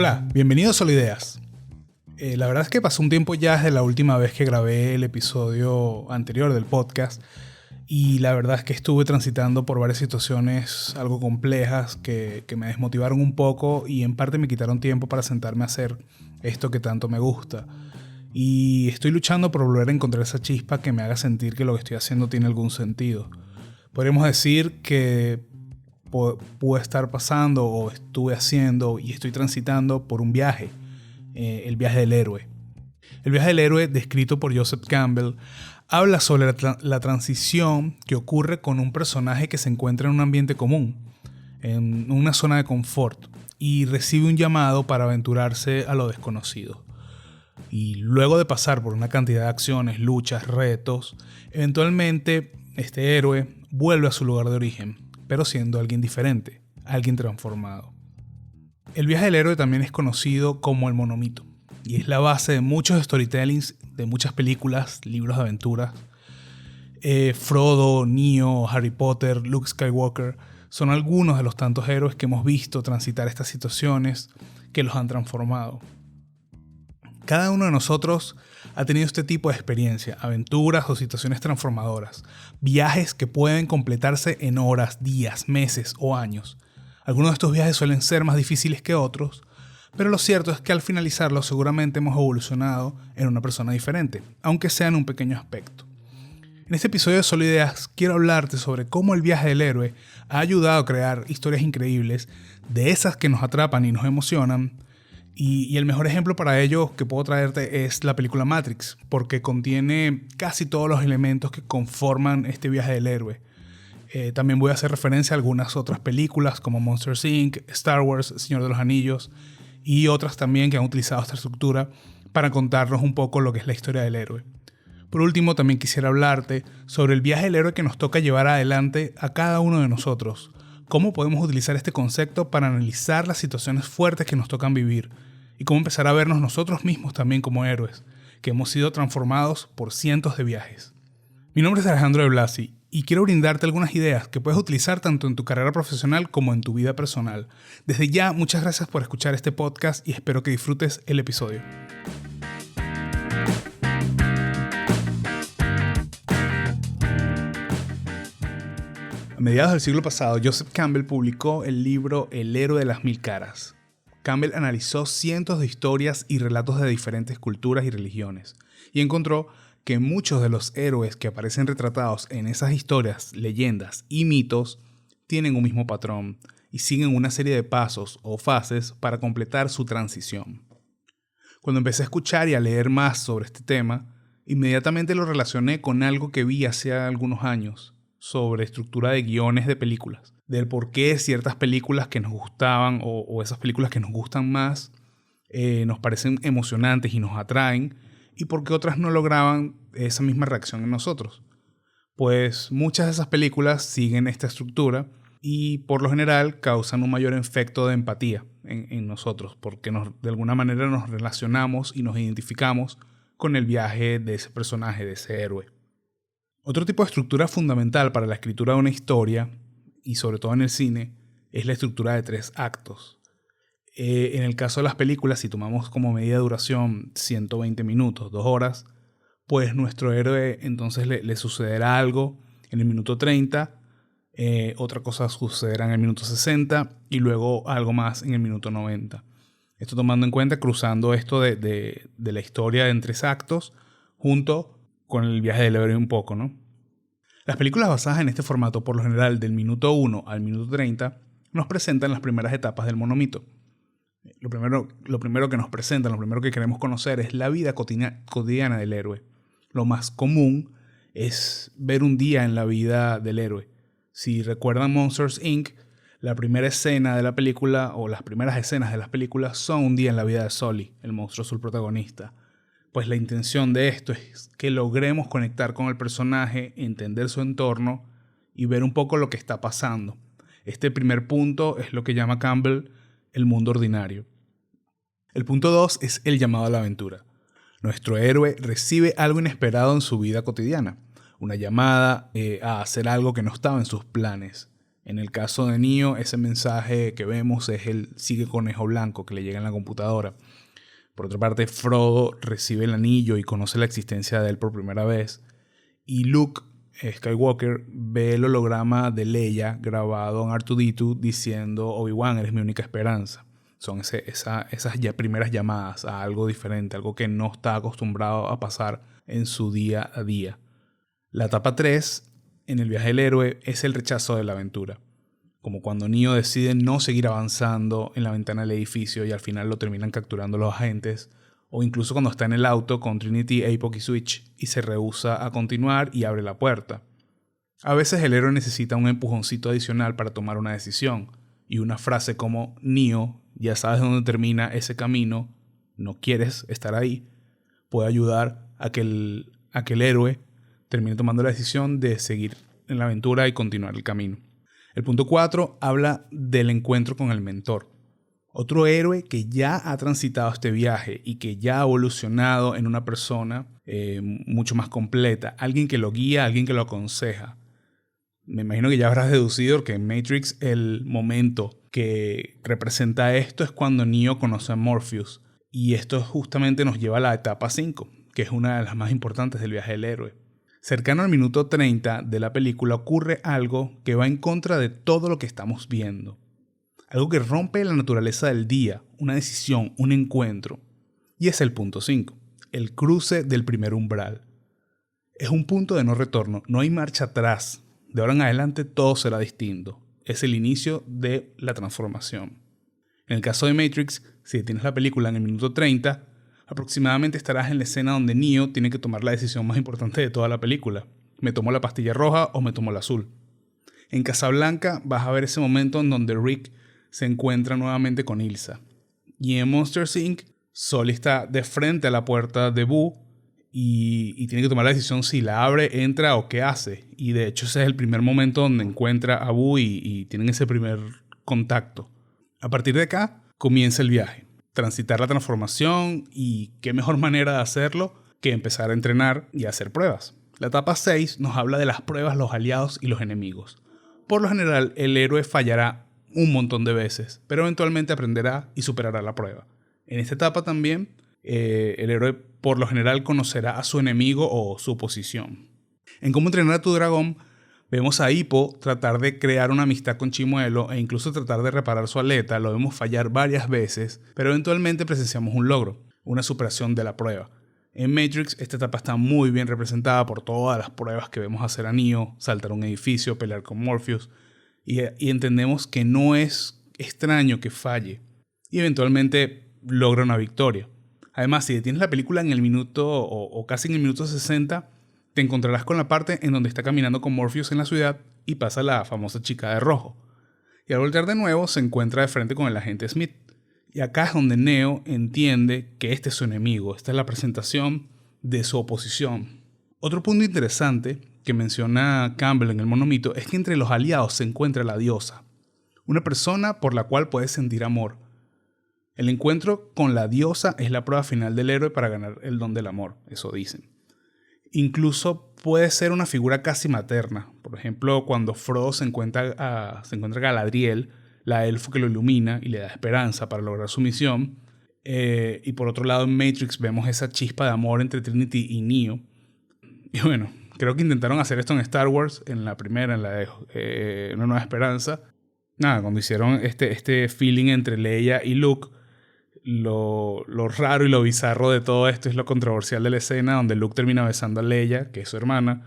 Hola, bienvenidos a Solo Ideas. La verdad es que pasó un tiempo ya desde la última vez que grabé el episodio anterior del podcast y la verdad es que estuve transitando por varias situaciones algo complejas que me desmotivaron un poco y en parte me quitaron tiempo para sentarme a hacer esto que tanto me gusta. Y estoy luchando por volver a encontrar esa chispa que me haga sentir que lo que estoy haciendo tiene algún sentido. Podríamos decir que pude estar pasando o estuve haciendo y estoy transitando por un viaje, el viaje del héroe. El viaje del héroe, descrito por Joseph Campbell, habla sobre la transición que ocurre con un personaje que se encuentra en un ambiente común, en una zona de confort, y recibe un llamado para aventurarse a lo desconocido. Y luego de pasar por una cantidad de acciones, luchas, retos, eventualmente este héroe vuelve a su lugar de origen, pero siendo alguien diferente, alguien transformado. El viaje del héroe también es conocido como el monomito, y es la base de muchos storytellings, de muchas películas, libros de aventuras. Frodo, Neo, Harry Potter, Luke Skywalker son algunos de los tantos héroes que hemos visto transitar estas situaciones que los han transformado. Cada uno de nosotros ha tenido este tipo de experiencia, aventuras o situaciones transformadoras, viajes que pueden completarse en horas, días, meses o años. Algunos de estos viajes suelen ser más difíciles que otros, pero lo cierto es que al finalizarlos seguramente hemos evolucionado en una persona diferente, aunque sea en un pequeño aspecto. En este episodio de Solo Ideas quiero hablarte sobre cómo el viaje del héroe ha ayudado a crear historias increíbles, de esas que nos atrapan y nos emocionan. Y el mejor ejemplo para ello que puedo traerte es la película Matrix, porque contiene casi todos los elementos que conforman este viaje del héroe. También voy a hacer referencia a algunas otras películas como Monsters, Inc., Star Wars, Señor de los Anillos y otras también que han utilizado esta estructura para contarnos un poco lo que es la historia del héroe. Por último, también quisiera hablarte sobre el viaje del héroe que nos toca llevar adelante a cada uno de nosotros. Cómo podemos utilizar este concepto para analizar las situaciones fuertes que nos tocan vivir y cómo empezar a vernos nosotros mismos también como héroes, que hemos sido transformados por cientos de viajes. Mi nombre es Alejandro de Blasi y quiero brindarte algunas ideas que puedes utilizar tanto en tu carrera profesional como en tu vida personal. Desde ya, muchas gracias por escuchar este podcast y espero que disfrutes el episodio. A mediados del siglo pasado, Joseph Campbell publicó el libro El héroe de las mil caras. Campbell analizó cientos de historias y relatos de diferentes culturas y religiones, y encontró que muchos de los héroes que aparecen retratados en esas historias, leyendas y mitos tienen un mismo patrón y siguen una serie de pasos o fases para completar su transición. Cuando empecé a escuchar y a leer más sobre este tema, inmediatamente lo relacioné con algo que vi hace algunos años sobre estructura de guiones de películas, del por qué ciertas películas que nos gustaban o esas películas que nos gustan más nos parecen emocionantes y nos atraen, y por qué otras no lograban esa misma reacción en nosotros. Pues muchas de esas películas siguen esta estructura y por lo general causan un mayor efecto de empatía en nosotros, porque de alguna manera nos relacionamos y nos identificamos con el viaje de ese personaje, de ese héroe. Otro tipo de estructura fundamental para la escritura de una historia, y sobre todo en el cine, es la estructura de 3 actos. En el caso de las películas, si tomamos como medida de duración 120 minutos, 2 horas, pues nuestro héroe entonces le sucederá algo en el minuto 30, otra cosa sucederá en el minuto 60 y luego algo más en el minuto 90. Esto tomando en cuenta, cruzando esto de la historia en 3 actos junto con el viaje del héroe un poco, ¿no? Las películas basadas en este formato, por lo general del minuto 1 al minuto 30, nos presentan las primeras etapas del monomito. Lo primero que nos presentan, lo primero que queremos conocer es la vida cotidiana del héroe. Lo más común es ver un día en la vida del héroe. Si recuerdan Monsters, Inc., la primera escena de la película o las primeras escenas de las películas son un día en la vida de Sully, el monstruo azul protagonista. Pues la intención de esto es que logremos conectar con el personaje, entender su entorno y ver un poco lo que está pasando. Este primer punto es lo que llama Campbell el mundo ordinario. El punto 2 es el llamado a la aventura. Nuestro héroe recibe algo inesperado en su vida cotidiana, una llamada a hacer algo que no estaba en sus planes. En el caso de Neo, ese mensaje que vemos es el sigue conejo blanco que le llega en la computadora. Por otra parte, Frodo recibe el anillo y conoce la existencia de él por primera vez. Y Luke Skywalker ve el holograma de Leia grabado en R2-D2 diciendo: Obi-Wan, eres mi única esperanza. Son esas ya primeras llamadas a algo diferente, algo que no está acostumbrado a pasar en su día a día. La etapa 3, en el viaje del héroe, es el rechazo de la aventura. Como cuando Neo decide no seguir avanzando en la ventana del edificio y al final lo terminan capturando los agentes, o incluso cuando está en el auto con Trinity, Apoc y Switch y se rehúsa a continuar y abre la puerta. A veces el héroe necesita un empujoncito adicional para tomar una decisión, y una frase como Neo, ya sabes dónde termina ese camino, no quieres estar ahí, puede ayudar a que el héroe termine tomando la decisión de seguir en la aventura y continuar el camino. El punto 4 habla del encuentro con el mentor. Otro héroe que ya ha transitado este viaje y que ya ha evolucionado en una persona mucho más completa. Alguien que lo guía, alguien que lo aconseja. Me imagino que ya habrás deducido que en Matrix el momento que representa esto es cuando Neo conoce a Morpheus. Y esto justamente nos lleva a la etapa 5, que es una de las más importantes del viaje del héroe. Cercano al minuto 30 de la película ocurre algo que va en contra de todo lo que estamos viendo. Algo que rompe la naturaleza del día, una decisión, un encuentro. Y es el punto 5, el cruce del primer umbral. Es un punto de no retorno, no hay marcha atrás. De ahora en adelante todo será distinto. Es el inicio de la transformación. En el caso de Matrix, si detienes la película en el minuto 30, aproximadamente estarás en la escena donde Neo tiene que tomar la decisión más importante de toda la película. ¿Me tomo la pastilla roja o me tomo la azul? En Casablanca vas a ver ese momento en donde Rick se encuentra nuevamente con Ilsa. Y en Monsters Inc., Sully está de frente a la puerta de Boo y tiene que tomar la decisión si la abre, entra o qué hace. Y de hecho ese es el primer momento donde encuentra a Boo y tienen ese primer contacto. A partir de acá comienza el viaje. Transitar la transformación, y qué mejor manera de hacerlo que empezar a entrenar y a hacer pruebas. La etapa 6 nos habla de las pruebas, los aliados y los enemigos. Por lo general, el héroe fallará un montón de veces, pero eventualmente aprenderá y superará la prueba. En esta etapa también, el héroe por lo general conocerá a su enemigo o su oposición. En Cómo entrenar a tu dragón, vemos a Hippo tratar de crear una amistad con Chimuelo e incluso tratar de reparar su aleta. Lo vemos fallar varias veces, pero eventualmente presenciamos un logro, una superación de la prueba. En Matrix, esta etapa está muy bien representada por todas las pruebas que vemos hacer a Neo, saltar un edificio, pelear con Morpheus, y entendemos que no es extraño que falle, y eventualmente logra una victoria. Además, si detienes la película en el minuto o casi en el minuto 60, te encontrarás con la parte en donde está caminando con Morpheus en la ciudad y pasa la famosa chica de rojo. Y al voltear de nuevo se encuentra de frente con el agente Smith. Y acá es donde Neo entiende que este es su enemigo. Esta es la presentación de su oposición. Otro punto interesante que menciona Campbell en el monomito es que entre los aliados se encuentra la diosa. Una persona por la cual puedes sentir amor. El encuentro con la diosa es la prueba final del héroe para ganar el don del amor. Eso dicen. Incluso puede ser una figura casi materna. Por ejemplo, cuando Frodo se encuentra a Galadriel, la elfo que lo ilumina y le da esperanza para lograr su misión. Y por otro lado, en Matrix vemos esa chispa de amor entre Trinity y Neo. Y bueno, creo que intentaron hacer esto en Star Wars, en la primera, en la de Una Nueva Esperanza. Nada, cuando hicieron este feeling entre Leia y Luke, lo raro y lo bizarro de todo esto es lo controversial de la escena donde Luke termina besando a Leia, que es su hermana,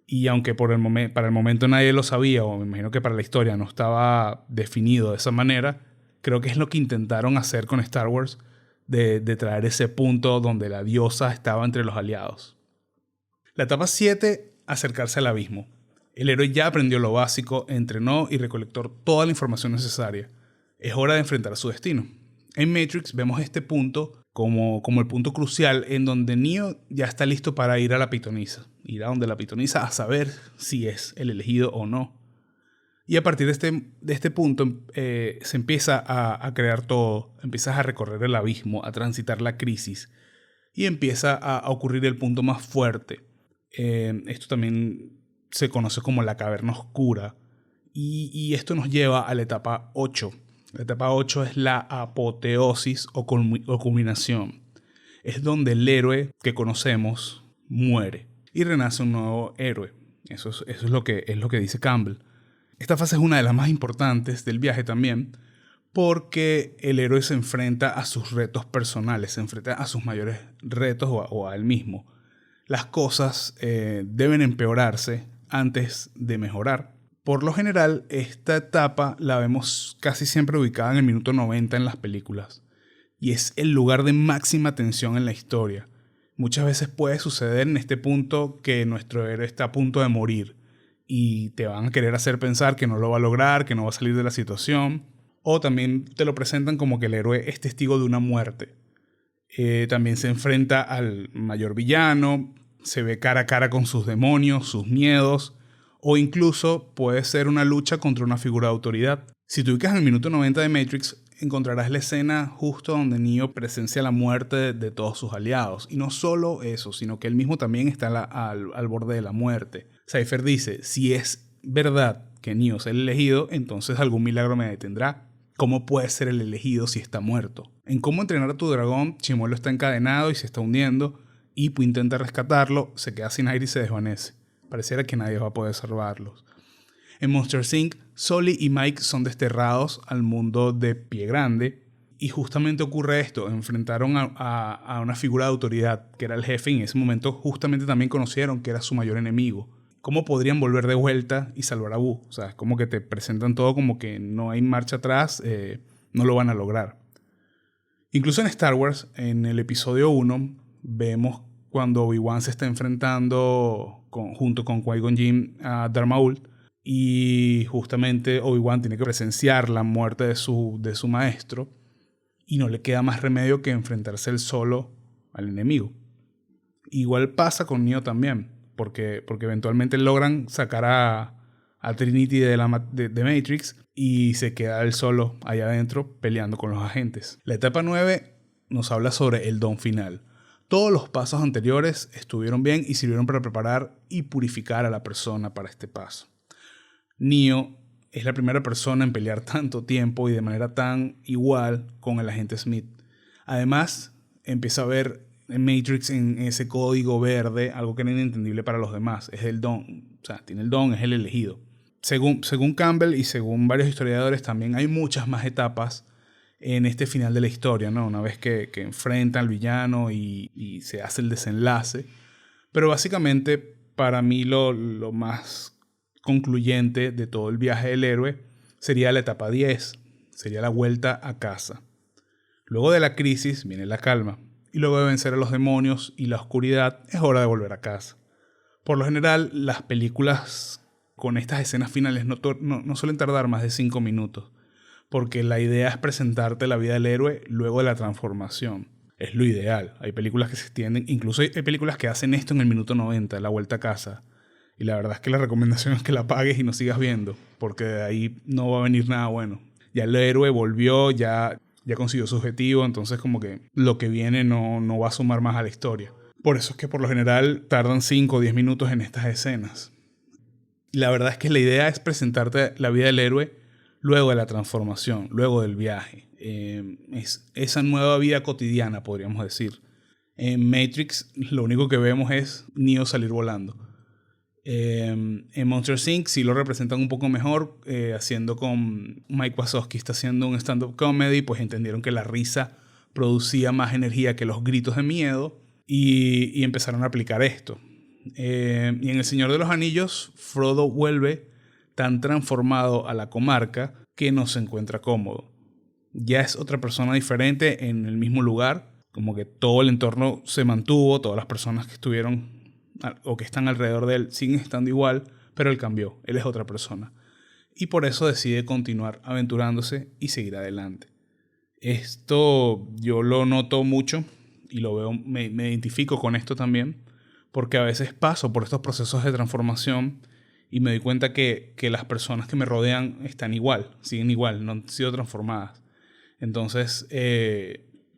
y aunque para el momento nadie lo sabía, o me imagino que para la historia no estaba definido de esa manera, creo que es lo que intentaron hacer con Star Wars, de traer ese punto donde la diosa estaba entre los aliados. La etapa 7, acercarse al abismo. El héroe ya aprendió lo básico, entrenó y recolectó toda la información necesaria. Es hora de enfrentar su destino. En Matrix vemos este punto como el punto crucial en donde Neo ya está listo para ir a la pitonisa. Ir a donde la pitonisa a saber si es el elegido o no. Y a partir de este punto se empieza a crear todo. Empiezas a recorrer el abismo, a transitar la crisis. Y empieza a ocurrir el punto más fuerte. Esto también se conoce como la caverna oscura. Y esto nos lleva a la etapa 8. La etapa 8 es la apoteosis o culminación. Es donde el héroe que conocemos muere y renace un nuevo héroe. Eso es lo que dice Campbell. Esta fase es una de las más importantes del viaje también, porque el héroe se enfrenta a sus retos personales, se enfrenta a sus mayores retos o a él mismo. Las cosas deben empeorarse antes de mejorar. Por lo general, esta etapa la vemos casi siempre ubicada en el minuto 90 en las películas, y es el lugar de máxima tensión en la historia. Muchas veces puede suceder en este punto que nuestro héroe está a punto de morir y te van a querer hacer pensar que no lo va a lograr, que no va a salir de la situación. O también te lo presentan como que el héroe es testigo de una muerte. También se enfrenta al mayor villano, se ve cara a cara con sus demonios, sus miedos, o incluso puede ser una lucha contra una figura de autoridad. Si te ubicas en el minuto 90 de Matrix, encontrarás la escena justo donde Neo presencia la muerte de todos sus aliados. Y no solo eso, sino que él mismo también está al borde de la muerte. Cypher dice, si es verdad que Neo es el elegido, entonces algún milagro me detendrá. ¿Cómo puede ser el elegido si está muerto? En Cómo entrenar a tu dragón, Chimuelo está encadenado y se está hundiendo. Ippo intenta rescatarlo, se queda sin aire y se desvanece. Pareciera que nadie va a poder salvarlos. En Monster Inc., Sully y Mike son desterrados al mundo de Pie Grande. Y justamente ocurre esto, enfrentaron a una figura de autoridad, que era el jefe, y en ese momento justamente también conocieron que era su mayor enemigo. ¿Cómo podrían volver de vuelta y salvar a Boo? O sea, es como que te presentan todo como que no hay marcha atrás, no lo van a lograr. Incluso en Star Wars, en el episodio 1, vemos cuando Obi-Wan se está enfrentando junto con Qui-Gon Jinn a Darth Maul, y justamente Obi-Wan tiene que presenciar la muerte de su maestro y no le queda más remedio que enfrentarse él solo al enemigo. Igual pasa con Neo también, porque eventualmente logran sacar a Trinity de Matrix y se queda él solo allá adentro peleando con los agentes. La etapa 9 nos habla sobre el don final. Todos los pasos anteriores estuvieron bien y sirvieron para preparar y purificar a la persona para este paso. Neo es la primera persona en pelear tanto tiempo y de manera tan igual con el agente Smith. Además, empieza a ver en Matrix, en ese código verde, algo que era inentendible para los demás. Es el don. O sea, tiene el don, es el elegido. Según Campbell y según varios historiadores, también hay muchas más etapas en este final de la historia, ¿no? Una vez que enfrenta al villano y se hace el desenlace. Pero básicamente, para mí, lo más concluyente de todo el viaje del héroe sería la etapa 10, sería la vuelta a casa. Luego de la crisis viene la calma, y luego de vencer a los demonios y la oscuridad es hora de volver a casa. Por lo general, las películas con estas escenas finales no suelen tardar más de 5 minutos, porque la idea es presentarte la vida del héroe luego de la transformación. Es lo ideal. Hay películas que se extienden, incluso hay películas que hacen esto en el minuto 90, la vuelta a casa. Y la verdad es que la recomendación es que la apagues y no sigas viendo, porque de ahí no va a venir nada bueno. Ya el héroe volvió, ya consiguió su objetivo, entonces como que lo que viene no va a sumar más a la historia. Por eso es que por lo general tardan 5 o 10 minutos en estas escenas. La verdad es que la idea es presentarte la vida del héroe luego de la transformación, luego del viaje. Es esa nueva vida cotidiana, podríamos decir. En Matrix lo único que vemos es Neo salir volando. En Monster Inc. sí lo representan un poco mejor, haciendo con Mike Wazowski, está haciendo un stand-up comedy, pues entendieron que la risa producía más energía que los gritos de miedo y empezaron a aplicar esto. Y en El Señor de los Anillos, Frodo vuelve tan transformado a la comarca que no se encuentra cómodo. Ya es otra persona diferente en el mismo lugar, como que todo el entorno se mantuvo, todas las personas que estuvieron o que están alrededor de él siguen estando igual, pero él cambió, él es otra persona. Y por eso decide continuar aventurándose y seguir adelante. Esto yo lo noto mucho y lo veo, me identifico con esto también, porque a veces paso por estos procesos de transformación y me doy cuenta que las personas que me rodean están igual, siguen igual, no han sido transformadas. Entonces,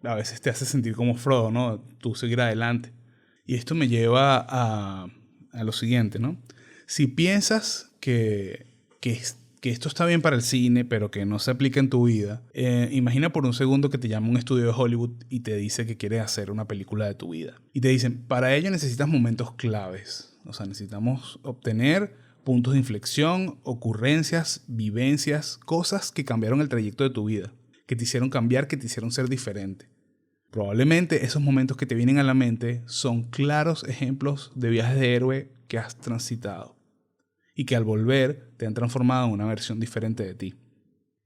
a veces te hace sentir como Frodo, ¿no? Tú seguir adelante. Y esto me lleva a lo siguiente, ¿no? Si piensas que que esto está bien para el cine, pero que no se aplica en tu vida, imagina por un segundo que te llama un estudio de Hollywood y te dice que quiere hacer una película de tu vida. Y te dicen, para ello necesitas momentos claves. O sea, necesitamos obtener puntos de inflexión, ocurrencias, vivencias, cosas que cambiaron el trayecto de tu vida, que te hicieron cambiar, que te hicieron ser diferente. Probablemente esos momentos que te vienen a la mente son claros ejemplos de viajes de héroe que has transitado y que al volver te han transformado en una versión diferente de ti.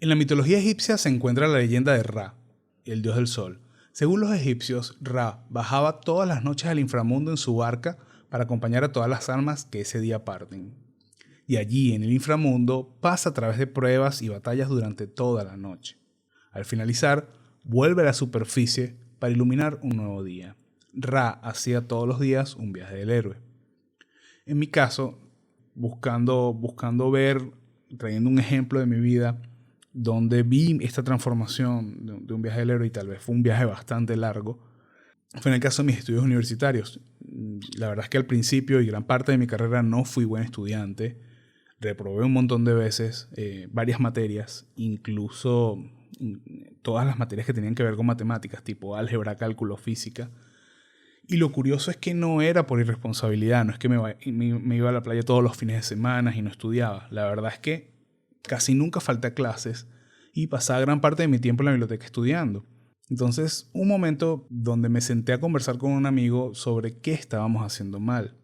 En la mitología egipcia se encuentra la leyenda de Ra, el dios del sol. Según los egipcios, Ra bajaba todas las noches al inframundo en su barca para acompañar a todas las almas que ese día parten. Y allí, en el inframundo, pasa a través de pruebas y batallas durante toda la noche. Al finalizar, vuelve a la superficie para iluminar un nuevo día. Ra hacía todos los días un viaje del héroe. En mi caso, buscando ver, trayendo un ejemplo de mi vida, donde vi esta transformación de un viaje del héroe, y tal vez fue un viaje bastante largo, fue en el caso de mis estudios universitarios. La verdad es que al principio y gran parte de mi carrera no fui buen estudiante. Reprobé un montón de veces varias materias, incluso todas las materias que tenían que ver con matemáticas, tipo álgebra, cálculo, física. Y lo curioso es que no era por irresponsabilidad, no es que me iba a la playa todos los fines de semana y no estudiaba. La verdad es que casi nunca falté a clases y pasaba gran parte de mi tiempo en la biblioteca estudiando. Entonces, un momento donde me senté a conversar con un amigo sobre qué estábamos haciendo mal.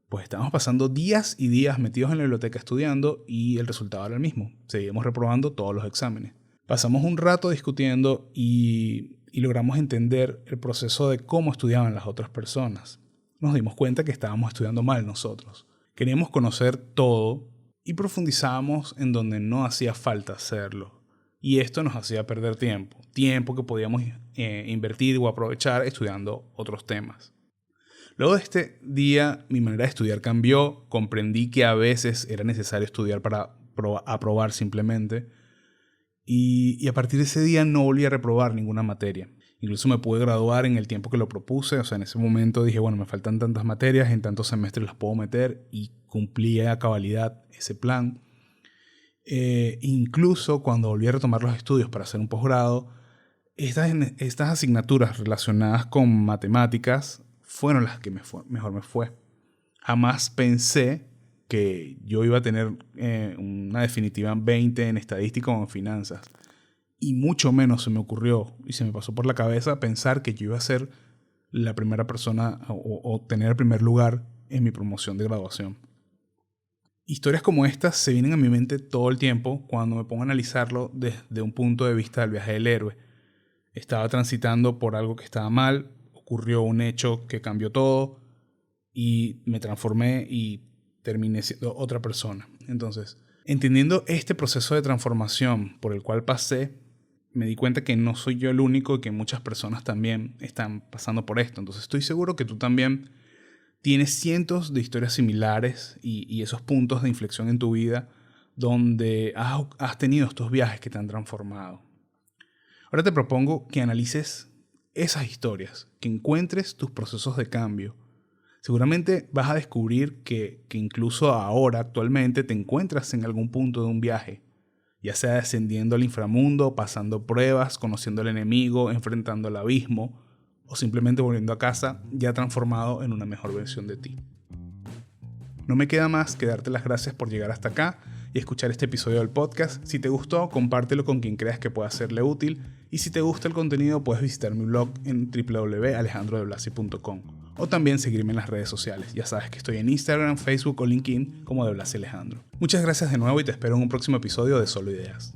Pues estábamos pasando días y días metidos en la biblioteca estudiando y el resultado era el mismo. Seguíamos reprobando todos los exámenes. Pasamos un rato discutiendo y logramos entender el proceso de cómo estudiaban las otras personas. Nos dimos cuenta que estábamos estudiando mal nosotros. Queríamos conocer todo y profundizábamos en donde no hacía falta hacerlo. Y esto nos hacía perder tiempo que podíamos invertir o aprovechar estudiando otros temas. Luego de este día, mi manera de estudiar cambió. Comprendí que a veces era necesario estudiar para aprobar simplemente. Y a partir de ese día no volví a reprobar ninguna materia. Incluso me pude graduar en el tiempo que lo propuse. O sea, en ese momento dije, bueno, me faltan tantas materias, en tantos semestres las puedo meter, y cumplí a cabalidad ese plan. Incluso cuando volví a retomar los estudios para hacer un posgrado, estas asignaturas relacionadas con matemáticas fueron las que mejor me fue. Jamás pensé que yo iba a tener una definitiva 20 en estadística o en finanzas. Y mucho menos se me ocurrió y se me pasó por la cabeza pensar que yo iba a ser la primera persona o tener el primer lugar en mi promoción de graduación. Historias como estas se vienen a mi mente todo el tiempo cuando me pongo a analizarlo desde un punto de vista del viaje del héroe. Estaba transitando por algo que estaba mal, ocurrió un hecho que cambió todo y me transformé y terminé siendo otra persona. Entonces, entendiendo este proceso de transformación por el cual pasé, me di cuenta que no soy yo el único y que muchas personas también están pasando por esto. Entonces estoy seguro que tú también tienes cientos de historias similares y esos puntos de inflexión en tu vida donde has tenido estos viajes que te han transformado. Ahora te propongo que analices esas historias, que encuentres tus procesos de cambio. Seguramente vas a descubrir que incluso ahora, actualmente, te encuentras en algún punto de un viaje, ya sea descendiendo al inframundo, pasando pruebas, conociendo al enemigo, enfrentando al abismo, o simplemente volviendo a casa ya transformado en una mejor versión de ti. No me queda más que darte las gracias por llegar hasta acá y escuchar este episodio del podcast. Si te gustó, compártelo con quien creas que pueda serle útil, y si te gusta el contenido puedes visitar mi blog en www.alejandrodeblasi.com o también seguirme en las redes sociales. Ya sabes que estoy en Instagram, Facebook o LinkedIn como De Blasi Alejandro. Muchas gracias de nuevo y te espero en un próximo episodio de Solo Ideas.